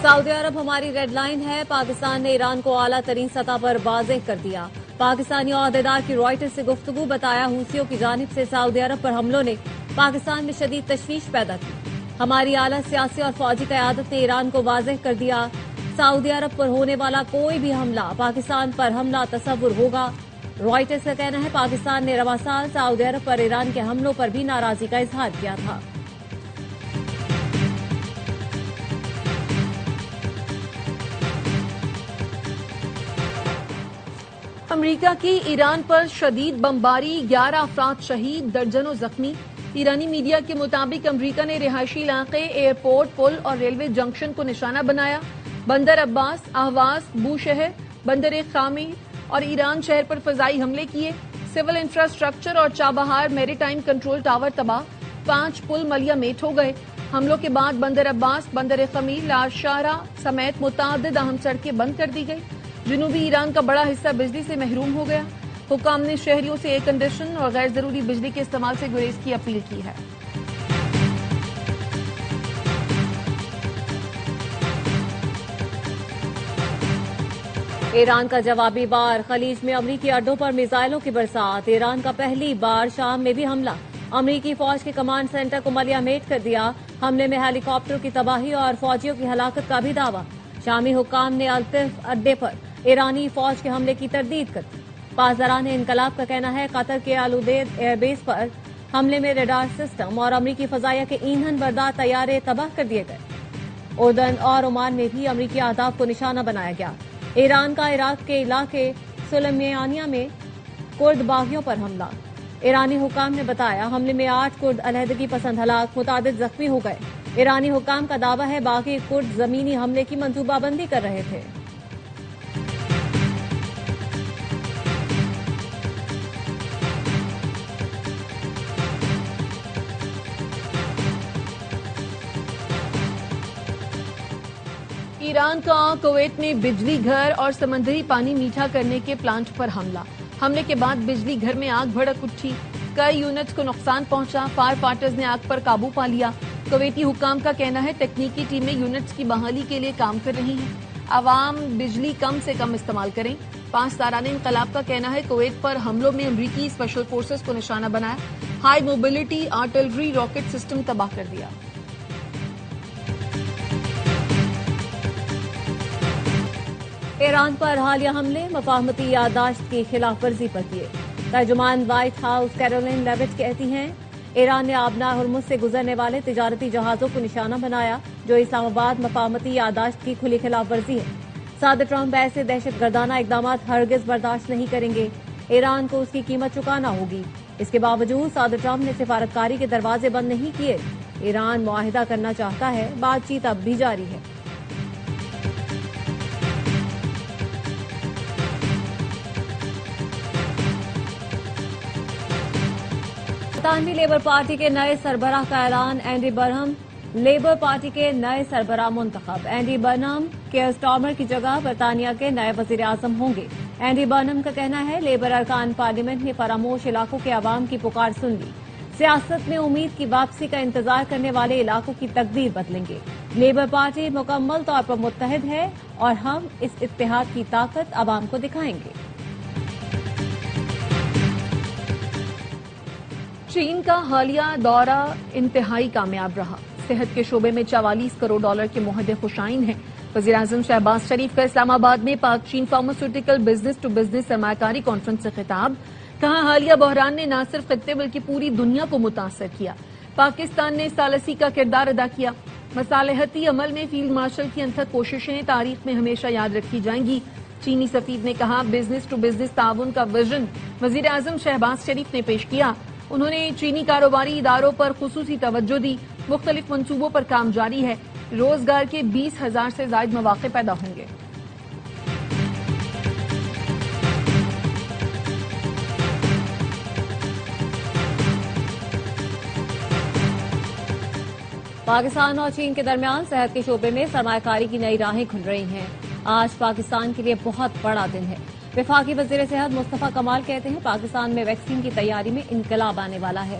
سعودی عرب ہماری red line ہے، پاکستان نے ایران کو اعلیٰ ترین سطح پر واضح کر دیا۔ پاکستانی عہدیدار کی رائٹرز سے گفتگو، بتایا حوثیوں کی جانب سے سعودی عرب پر حملوں نے پاکستان میں شدید تشویش پیدا کی۔ ہماری اعلیٰ سیاسی اور فوجی قیادت نے ایران کو واضح کر دیا، سعودی عرب پر ہونے والا کوئی بھی حملہ پاکستان پر حملہ تصور ہوگا۔ رائٹرز کا کہنا ہے پاکستان نے رواں سال سعودی عرب پر ایران کے حملوں پر بھی ناراضی کا اظہار کیا تھا۔ امریکہ کی ایران پر شدید بمباری، 11 افراد شہید، درجنوں زخمی۔ ایرانی میڈیا کے مطابق امریکہ نے رہائشی علاقے، ایئرپورٹ، پل اور ریلوے جنکشن کو نشانہ بنایا۔ بندر عباس، اہواز، بو شہر، بندر خامر اور ایران شہر پر فضائی حملے کیے۔ سول انفراسٹرکچر اور چابہار میری ٹائم کنٹرول ٹاور تباہ، 5 پل ملیا میٹ ہو گئے۔ حملوں کے بعد بندر عباس، بندر خامر، لاشارہ سمیت متعدد اہم سڑکیں بند کر دی گئی۔ جنوبی ایران کا بڑا حصہ بجلی سے محروم ہو گیا۔ حکام نے شہریوں سے ایئر کنڈیشن اور غیر ضروری بجلی کے استعمال سے گریز کی اپیل کی ہے۔ ایران کا جوابی وار، خلیج میں امریکی اڈوں پر میزائلوں کی برسات۔ ایران کا پہلی بار شام میں بھی حملہ، امریکی فوج کے کمانڈ سینٹر کو ملیا میٹ کر دیا۔ حملے میں ہیلی کاپٹر کی تباہی اور فوجیوں کی ہلاکت کا بھی دعویٰ۔ شامی حکام نے الطف اڈے پر ایرانی فوج کے حملے کی تردید کر دی۔ پاسداران انقلاب کا کہنا ہے قطر کے العدید ایئر بیس پر حملے میں ریڈار سسٹم اور امریکی فضائیہ کے ایندھن بردار طیارے تباہ کر دیے گئے۔ اردن اور عمان میں بھی امریکی اہداف کو نشانہ بنایا گیا۔ ایران کا عراق کے علاقے سلیمانیہ میں کرد باغیوں پر حملہ، ایرانی حکام نے بتایا حملے میں 8 کرد علیحدگی پسند ہلاک، متعدد زخمی ہو گئے۔ ایرانی حکام کا دعویٰ ہے باغی کرد زمینی حملے کی منصوبہ بندی کر رہے تھے۔ ایران کا کویت میں بجلی گھر اور سمندری پانی میٹھا کرنے کے پلانٹ پر حملہ، حملے کے بعد بجلی گھر میں آگ بھڑک اٹھی، کئی یونٹس کو نقصان پہنچا، فائر فائٹرز نے آگ پر قابو پا لیا۔ کویتی حکام کا کہنا ہے تکنیکی ٹیمیں یونٹس کی بحالی کے لیے کام کر رہی ہیں، عوام بجلی کم سے کم استعمال کریں۔ پاسداران انقلاب کا کہنا ہے کویت پر حملوں میں امریکی اسپیشل فورسز کو نشانہ بنایا، high mobility artillery rocket system تباہ کر دیا۔ ایران پر حالیہ حملے مفاہمتی یادداشت کی خلاف ورزی پر کیے۔ ترجمان وائٹ ہاؤس کیرولین لیوٹ کہتی ہیں ایران نے آبنائے ہرمز سے گزرنے والے تجارتی جہازوں کو نشانہ بنایا، جو اسلام آباد مفاہمتی یادداشت کی کھلی خلاف ورزی ہے۔ صدر ٹرمپ ایسے دہشت گردانہ اقدامات ہرگز برداشت نہیں کریں گے، ایران کو اس کی قیمت چکانا ہوگی۔ اس کے باوجود صدر ٹرمپ نے سفارتکاری کے دروازے بند نہیں کیے۔ ایران معاہدہ کرنا چاہتا ہے، بات چیت اب بھی جاری ہے۔ برطانوی لیبر پارٹی کے نئے سربراہ کا اعلان، اینڈی برنہم لیبر پارٹی کے نئے سربراہ منتخب۔ اینڈی برنہم کیئر سٹارمر کی جگہ برطانیہ کے نئے وزیر اعظم ہوں گے۔ اینڈی برنہم کا کہنا ہے لیبر ارکان پارلیمنٹ نے فراموش علاقوں کے عوام کی پکار سن لی، سیاست میں امید کی واپسی کا انتظار کرنے والے علاقوں کی تقدیر بدلیں گے۔ لیبر پارٹی مکمل طور پر متحد ہے اور ہم اس اتحاد کی طاقت عوام کو دکھائیں گے۔ چین کا حالیہ دورہ انتہائی کامیاب رہا، صحت کے شعبے میں 44 کروڑ ڈالر کے معاہدے خوشائن ہیں۔ وزیراعظم شہباز شریف کا اسلام آباد میں پاک چین فارماسیوٹیکل بزنس ٹو بزنس سرمایہ کاری کانفرنس سے خطاب، کہا حالیہ بحران نے نہ صرف خطے بلکہ پوری دنیا کو متاثر کیا۔ پاکستان نے ثالثی کا کردار ادا کیا۔ مصالحتی عمل میں فیلڈ مارشل کی انتھک کوششیں تاریخ میں ہمیشہ یاد رکھی جائیں گی۔ چینی سفیر نے کہا بزنس ٹو بزنس تعاون کا ویژن وزیر اعظم شہباز شریف نے پیش کیا۔ انہوں نے چینی کاروباری اداروں پر خصوصی توجہ دی، مختلف منصوبوں پر کام جاری ہے، روزگار کے 20,000 سے زائد مواقع پیدا ہوں گے۔ پاکستان اور چین کے درمیان صحت کے شعبے میں سرمایہ کاری کی نئی راہیں کھل رہی ہیں۔ آج پاکستان کے لیے بہت بڑا دن ہے۔ وفاقی وزیر صحت مصطفیٰ کمال کہتے ہیں پاکستان میں ویکسین کی تیاری میں انقلاب آنے والا ہے۔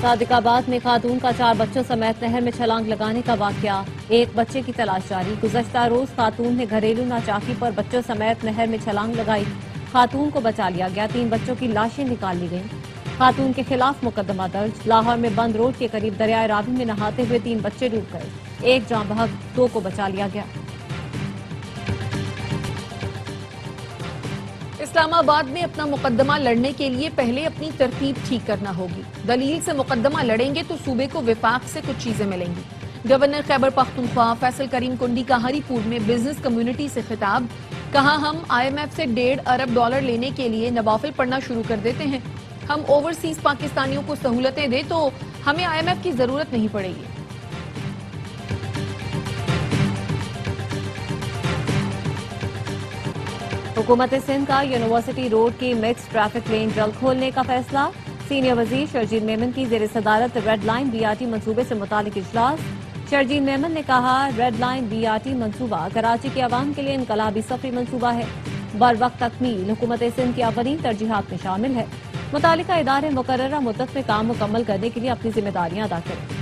صادق آباد میں خاتون کا 4 بچوں سمیت نہر میں چھلانگ لگانے کا واقعہ، ایک بچے کی تلاش جاری۔ گزشتہ روز خاتون نے گھریلو ناچاکی پر بچوں سمیت نہر میں چھلانگ لگائی، خاتون کو بچا لیا گیا، 3 بچوں کی لاشیں نکال لی گئیں۔ خاتون کے خلاف مقدمہ درج۔ لاہور میں بند روڈ کے قریب دریائے راوی میں نہاتے ہوئے 3 بچے ڈوب گئے، ایک جاں بحق، 2 کو بچا لیا گیا۔ اسلام آباد میں اپنا مقدمہ لڑنے کے لیے پہلے اپنی ترتیب ٹھیک کرنا ہوگی۔ دلیل سے مقدمہ لڑیں گے تو صوبے کو وفاق سے کچھ چیزیں ملیں گی۔ گورنر خیبر پختونخوا فیصل کریم کنڈی کا ہری پور میں بزنس کمیونٹی سے خطاب، کہا ہم IMF سے $1.5 ارب لینے کے لیے نوافل پڑھنا شروع کر دیتے ہیں۔ ہم اوورسیز پاکستانیوں کو سہولتیں دیں تو ہمیں IMF کی ضرورت نہیں پڑے گی۔ حکومت سندھ کا یونیورسٹی روڈ کی مکس ٹریفک لین جلد کھولنے کا فیصلہ، سینئر وزیر شرجیل میمن کی زیر صدارت ریڈ لائن BRT منصوبے سے متعلق اجلاس۔ شرجیل میمن نے کہا ریڈ لائن BRT منصوبہ کراچی کے عوام کے لیے انقلابی سفری منصوبہ ہے، بروقت تکمیل حکومت سندھ کی اولین ترجیحات میں شامل ہے، متعلقہ ادارے مقررہ مدت میں کام مکمل کرنے کے لیے اپنی ذمہ داریاں ادا کریں۔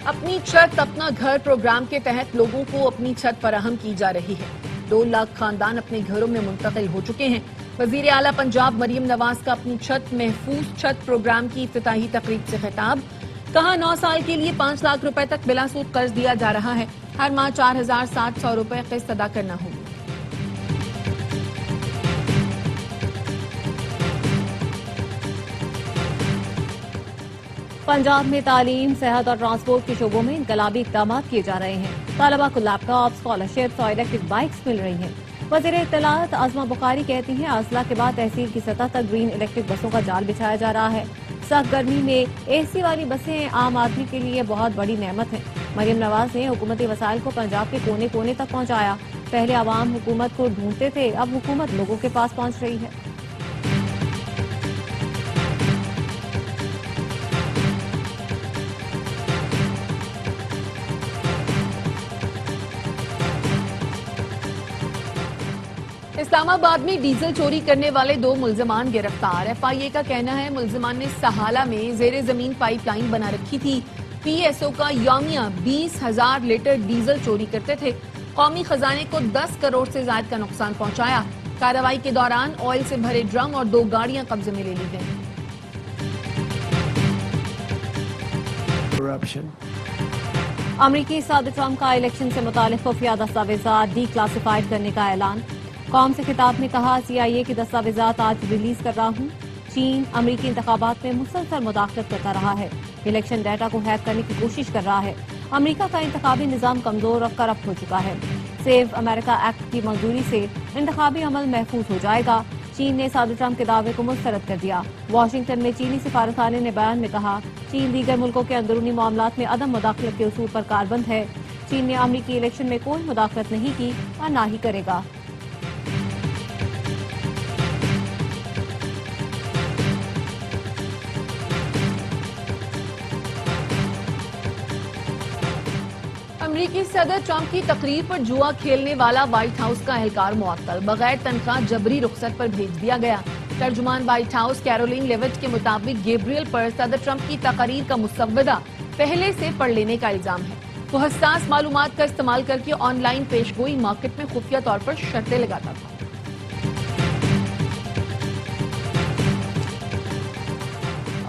اپنی چھت اپنا گھر پروگرام کے تحت لوگوں کو اپنی چھت فراہم کی جا رہی ہے۔ 2 لاکھ خاندان اپنے گھروں میں منتقل ہو چکے ہیں۔ وزیر اعلیٰ پنجاب مریم نواز کا اپنی چھت محفوظ چھت پروگرام کی افتتاحی تقریب سے خطاب، کہا 9 سال کے لیے 5 لاکھ روپے تک بلا سود قرض دیا جا رہا ہے، ہر ماہ 4700 روپے قسط ادا کرنا ہوگی۔ پنجاب میں تعلیم، صحت اور ٹرانسپورٹ کے شعبوں میں انقلابی اقدامات کیے جا رہے ہیں، طلبہ کو لیپ ٹاپ، اسکالرشپس اور الیکٹرک بائکس مل رہی ہیں۔ وزیر اطلاعات عظمہ بخاری کہتی ہیں اضلاع کے بعد تحصیل کی سطح تک گرین الیکٹرک بسوں کا جال بچھایا جا رہا ہے۔ سخت گرمی میں AC والی بسیں عام آدمی کے لیے بہت بڑی نعمت ہیں۔ مریم نواز نے حکومتی وسائل کو پنجاب کے کونے کونے تک پہنچایا، پہلے عوام حکومت کو ڈھونڈتے تھے، اب حکومت لوگوں کے پاس پہنچ رہی ہے۔ اسلام آباد میں ڈیزل چوری کرنے والے 2 ملزمان گرفتار۔ FIA کا کہنا ہے ملزمان نے سہالہ میں زیر زمین پائپ لائن بنا رکھی تھی۔ PSO کا یومیہ 20,000 لیٹر ڈیزل چوری کرتے تھے، قومی خزانے کو 10 کروڑ سے زائد کا نقصان پہنچایا۔ کارروائی کے دوران آئل سے بھرے ڈرم اور 2 گاڑیاں قبضے میں لے لی گئیں۔ امریکی صدر ٹرمپ کا الیکشن سے متعلق خفیہ دستاویزات ڈی کلاسیفائڈ کرنے کا اعلان، قوم سے خطاب میں کہا CIA کی دستاویزات آج ریلیز کر رہا ہوں۔ چین امریکی انتخابات میں مسلسل مداخلت کرتا رہا ہے، الیکشن ڈیٹا کو ہیک کرنے کی کوشش کر رہا ہے۔ امریکہ کا انتخابی نظام کمزور اور کرپٹ ہو چکا ہے۔ سیو امریکہ ایکٹ کی منظوری سے انتخابی عمل محفوظ ہو جائے گا۔ چین نے صدر ٹرمپ کے دعوے کو مسترد کر دیا۔ واشنگٹن میں چینی سفارتخانے نے بیان میں کہا چین دیگر ملکوں کے اندرونی معاملات میں عدم مداخلت کے اصول پر کاربند ہے۔ چین نے امریکی الیکشن میں کوئی مداخلت نہیں کی اور نہ ہی کرے گا۔ امریکی صدر ٹرمپ کی تقریر پر جوا کھیلنے والا وائٹ ہاؤس کا اہلکار معطل، بغیر تنخواہ جبری رخصت پر بھیج دیا گیا۔ ترجمان وائٹ ہاؤس کیرولین لیوٹ کے مطابق گیبریل پر صدر ٹرمپ کی تقریر کا مسودہ پہلے سے پڑھ لینے کا الزام ہے۔ وہ حساس معلومات کا استعمال کر کے آن لائن پیش گوئی مارکیٹ میں خفیہ طور پر شرطیں لگاتا تھا۔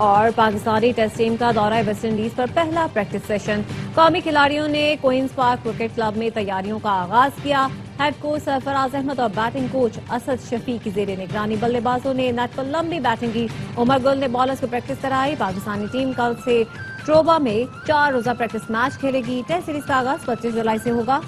اور پاکستانی ٹیسٹ ٹیم کا دورہ ویسٹ انڈیز پر پہلا پریکٹس سیشن، قومی کھلاڑیوں نے کوئنز پارک کرکٹ کلب میں تیاریوں کا آغاز کیا۔ ہیڈ کوچ سرفراز احمد اور بیٹنگ کوچ اسد شفیع کی زیر نگرانی بلے بازوں نے نیٹ پر لمبی بیٹنگ کی۔ عمر گل نے بالرز کو پریکٹس کرائی۔ پاکستانی ٹیم کل سے ٹروبا میں 4 روزہ پریکٹس میچ کھیلے گی۔ ٹیسٹ سیریز کا آغاز 25 جولائی سے ہوگا۔